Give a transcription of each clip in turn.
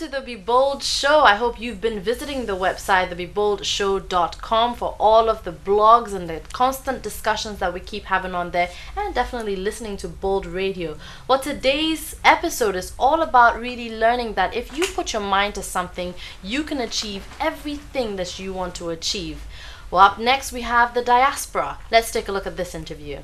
to the Be Bold Show. I hope you've been visiting the website, thebeboldshow.com, for all of the blogs and the constant discussions that we keep having on there, and definitely listening to Bold Radio. Well, today's episode is all about really learning that if you put your mind to something, you can achieve everything that you want to achieve. Well, up next we have the diaspora. Let's take a look at this interview.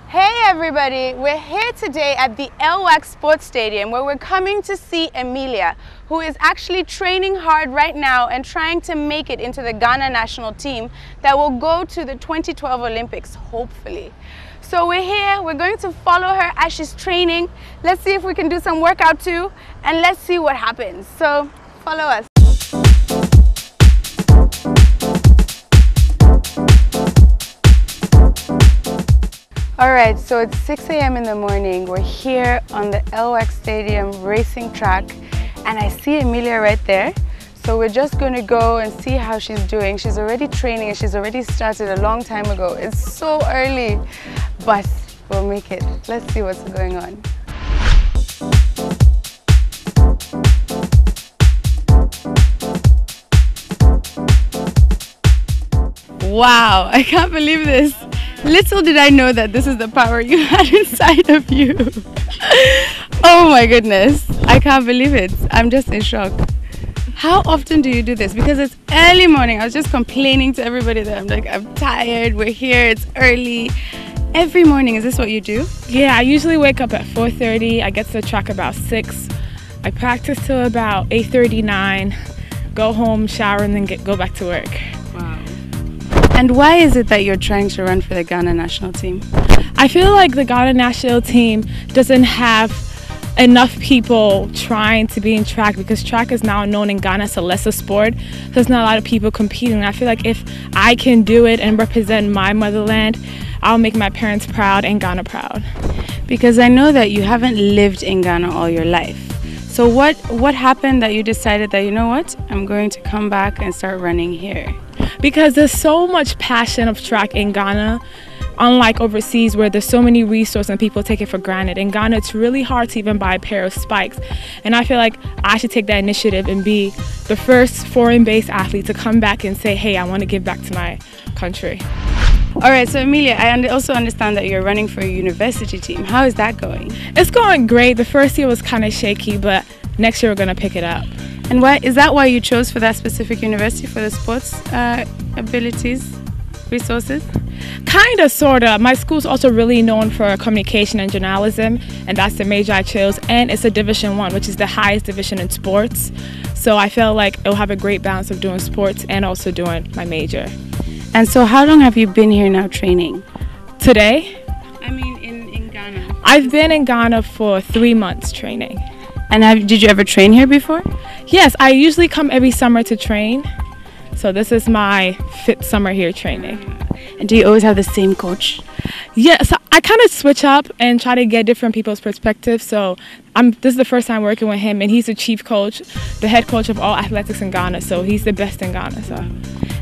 Hey everybody, we're here today at the LWAC Sports Stadium where we're coming to see Emelia, who is actually training hard right now and trying to make it into the Ghana national team that will go to the 2012 Olympics, hopefully. So we're here, we're going to follow her as she's training. Let's see if we can do some workout too, and let's see what happens. So follow us. Alright, so it's 6 a.m. in the morning. We're here on the LWAC Stadium racing track, and I see Emelia right there. So we're just going to go and see how she's doing. She's already training and she's already started a long time ago. It's so early, but we'll make it. Let's see what's going on. Wow, I can't believe this. Little did I know that this is the power you had inside of you. Oh my goodness, I can't believe it. I'm just in shock. How often do you do this? Because it's early morning. I was just complaining to everybody that I'm like, I'm tired, we're here, it's early. Every morning, is this what you do? Yeah, I usually wake up at 4:30. I get to the track about 6. I practice till about 8:39, go home, shower, and then go back to work. Wow. And why is it that you're trying to run for the Ghana national team? I feel like the Ghana national team doesn't have enough people trying to be in track, because track is now known in Ghana as a lesser sport. So there's not a lot of people competing. I feel like if I can do it and represent my motherland, I'll make my parents proud and Ghana proud. Because I know that you haven't lived in Ghana all your life. So what happened that you decided that, you know what, I'm going to come back and start running here? Because there's so much passion of track in Ghana, unlike overseas where there's so many resources and people take it for granted. In Ghana, it's really hard to even buy a pair of spikes. And I feel like I should take that initiative and be the first foreign-based athlete to come back and say, hey, I want to give back to my country. All right, so Emelia, I also understand that you're running for a university team. How is that going? It's going great. The first year was kind of shaky, but next year we're going to pick it up. And why is that why you chose for that specific university, for the sports abilities, resources? Kind of, sort of. My school's also really known for communication and journalism, and that's the major I chose. And it's a Division 1, which is the highest division in sports. So I felt like it'll have a great balance of doing sports and also doing my major. And so how long have you been here now training? Today? I mean in Ghana. I've been in Ghana for 3 months training. And did you ever train here before? Yes, I usually come every summer to train. So this is my 5th summer here training. And do you always have the same coach? Yeah, so I kind of switch up and try to get different people's perspectives. So this is the first time working with him, and he's the chief coach, the head coach of all athletics in Ghana. So he's the best in Ghana. So.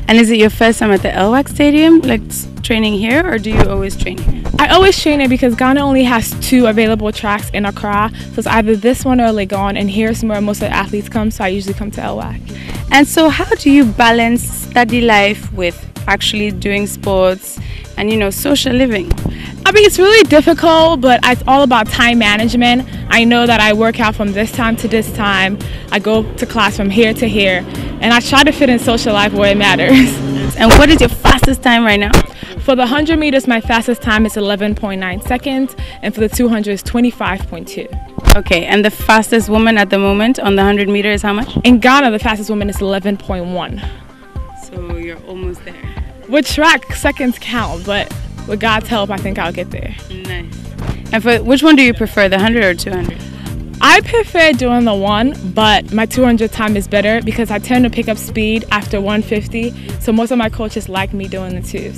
And is it your first time at the LWAC Stadium, like training here, or do you always train here? I always train here because Ghana only has 2 available tracks in Accra. So it's either this one or Legon, and here's where most of the athletes come, so I usually come to LWAC. And so how do you balance study life with actually doing sports and, you know, social living? I mean, it's really difficult, but it's all about time management. I know that I work out from this time to this time. I go to class from here to here, and I try to fit in social life where it matters. And what is your fastest time right now? For the 100 meters, my fastest time is 11.9 seconds, and for the 200 is 25.2. Okay, and the fastest woman at the moment on the 100 meters is how much? In Ghana, the fastest woman is 11.1. So you're almost there. With track, seconds count, but with God's help, I think I'll get there. Nice. And for which one do you prefer, the 100 or 200? I prefer doing the 1, but my 200 time is better because I tend to pick up speed after 150. So most of my coaches like me doing the 2.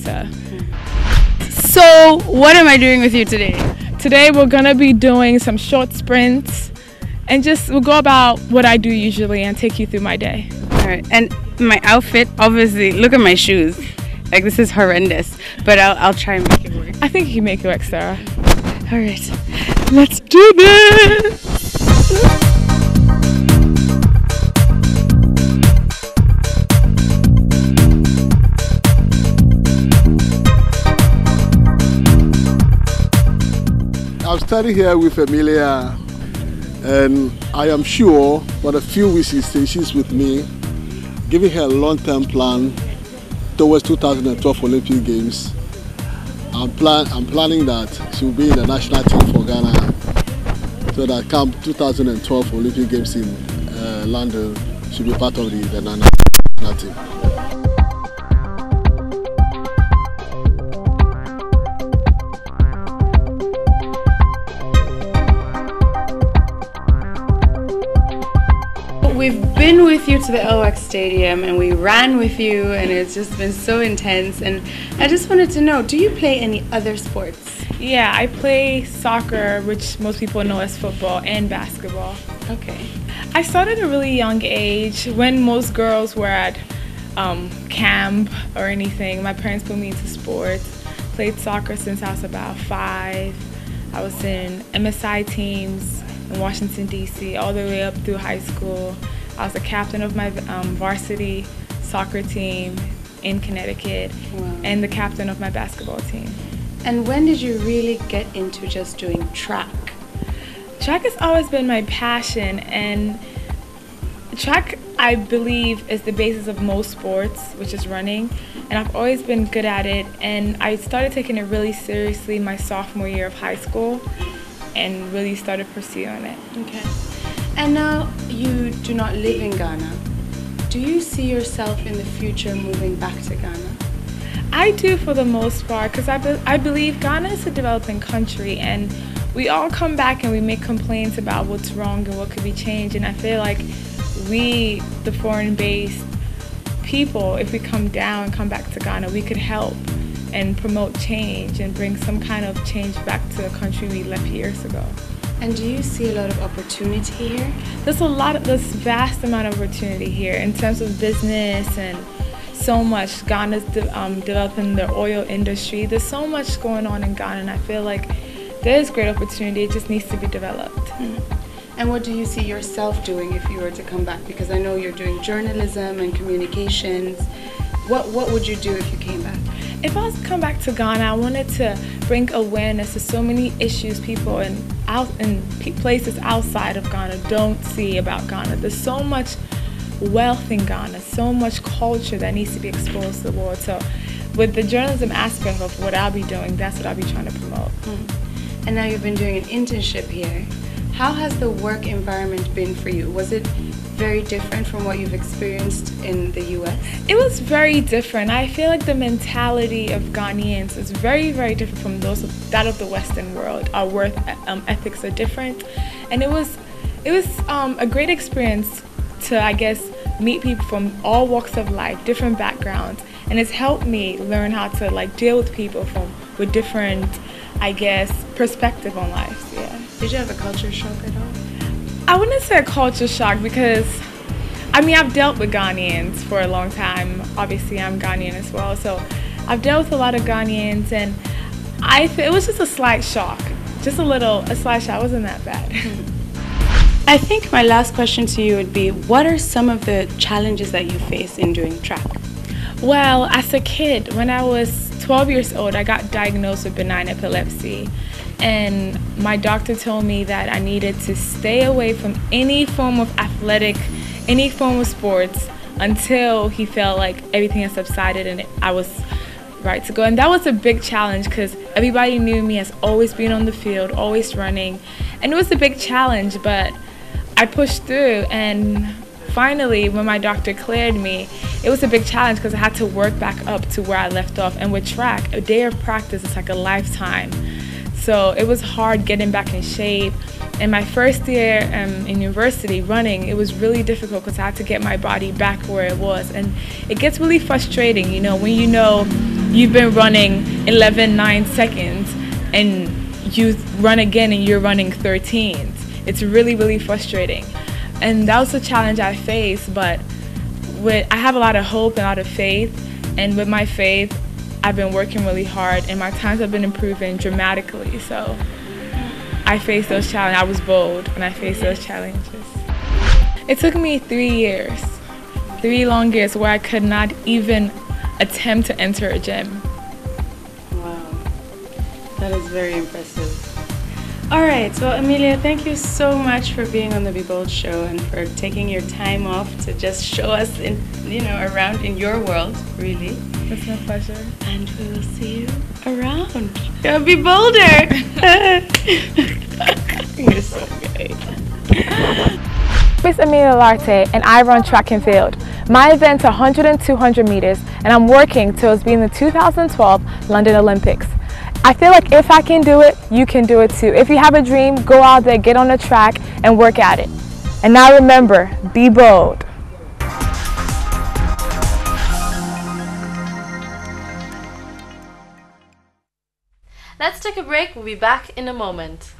So what am I doing with you today? Today we're gonna be doing some short sprints, and we'll go about what I do usually and take you through my day. All right. And my outfit, obviously, look at my shoes. Like, this is horrendous, but I'll try and make it work. I think you can make it work, Sarah. All right, let's do this. I'm standing here with Emelia, and I am sure for the few weeks she's with me, giving her a long-term plan towards 2012 Olympic Games. I'm planning that she will be in the national team for Ghana, so that come 2012 Olympic Games in London, she'll be part of the national team. We've been with you to the LX Stadium and we ran with you, and it's just been so intense. And I just wanted to know, do you play any other sports? Yeah, I play soccer, which most people know as football, and basketball. Okay. I started at a really young age when most girls were at camp or anything. My parents put me into sports. Played soccer since I was about 5. I was in MSI teams in Washington, D.C., all the way up through high school. I was the captain of my varsity soccer team in Connecticut. Wow. And the captain of my basketball team. And when did you really get into just doing track? Track has always been my passion, and track, I believe, is the basis of most sports, which is running, and I've always been good at it. And I started taking it really seriously my sophomore year of high school and really started pursuing it. Okay. And now you do not live in Ghana. Do you see yourself in the future moving back to Ghana? I do, for the most part, because I believe Ghana is a developing country, and we all come back and we make complaints about what's wrong and what could be changed. And I feel like we, the foreign-based people, if we come down and come back to Ghana, we could help and promote change and bring some kind of change back to the country we left years ago. And do you see a lot of opportunity here? There's vast amount of opportunity here in terms of business, and so much. Ghana's developing the oil industry. There's so much going on in Ghana, and I feel like there's great opportunity. It just needs to be developed. And what do you see yourself doing if you were to come back? Because I know you're doing journalism and communications. What would you do if you came back? If I was to come back to Ghana, I wanted to bring awareness to so many issues people in places outside of Ghana don't see about Ghana. There's so much wealth in Ghana, so much culture that needs to be exposed to the world. So with the journalism aspect of what I'll be doing, that's what I'll be trying to promote. And now you've been doing an internship here. How has the work environment been for you? Was it very different from what you've experienced in the US? It was very different. I feel like the mentality of Ghanaians is very, very different from that of the Western world. Our work ethics are different, and it was a great experience to, I guess, meet people from all walks of life, different backgrounds, and it's helped me learn how to deal with people with different, I guess, perspective on life. Yeah. Did you have a culture shock at all? I wouldn't say a culture shock, because I've dealt with Ghanaians for a long time. Obviously, I'm Ghanaian as well, so I've dealt with a lot of Ghanaians, and it was just a slight shock. Just a slight shock. It wasn't that bad. I think my last question to you would be, what are some of the challenges that you face in doing track? Well, as a kid, when I was 12 years old, I got diagnosed with benign epilepsy. And my doctor told me that I needed to stay away from any form of any form of sports until he felt like everything had subsided and I was right to go. And that was a big challenge, because everybody knew me as always being on the field, always running. And it was a big challenge, but I pushed through, and finally, when my doctor cleared me, it was a big challenge because I had to work back up to where I left off. And with track, a day of practice is like a lifetime. So it was hard getting back in shape. And my first year in university running, it was really difficult because I had to get my body back where it was. And it gets really frustrating, when you've been running 11.9 seconds and you run again and you're running 13. It's really, really frustrating. And that was the challenge I faced, but I have a lot of hope and a lot of faith, And with my faith, I've been working really hard, and my times have been improving dramatically. So I faced those challenges. I was bold, and I faced those challenges. It took me 3 years, 3 long years, where I could not even attempt to enter a gym. Wow, that is very impressive. All right, so Emelia, thank you so much for being on the Be Bold show and for taking your time off to just show us, around in your world, really. It's my pleasure. And we will see you around. Go be bolder. You're so great. My name is Emelia Larte, and I run track and field. My event's 100 and 200 meters, and I'm working towards being the 2012 London Olympics. I feel like if I can do it, you can do it too. If you have a dream, go out there, get on the track, and work at it. And now remember, be bold. Let's take a break. We'll be back in a moment.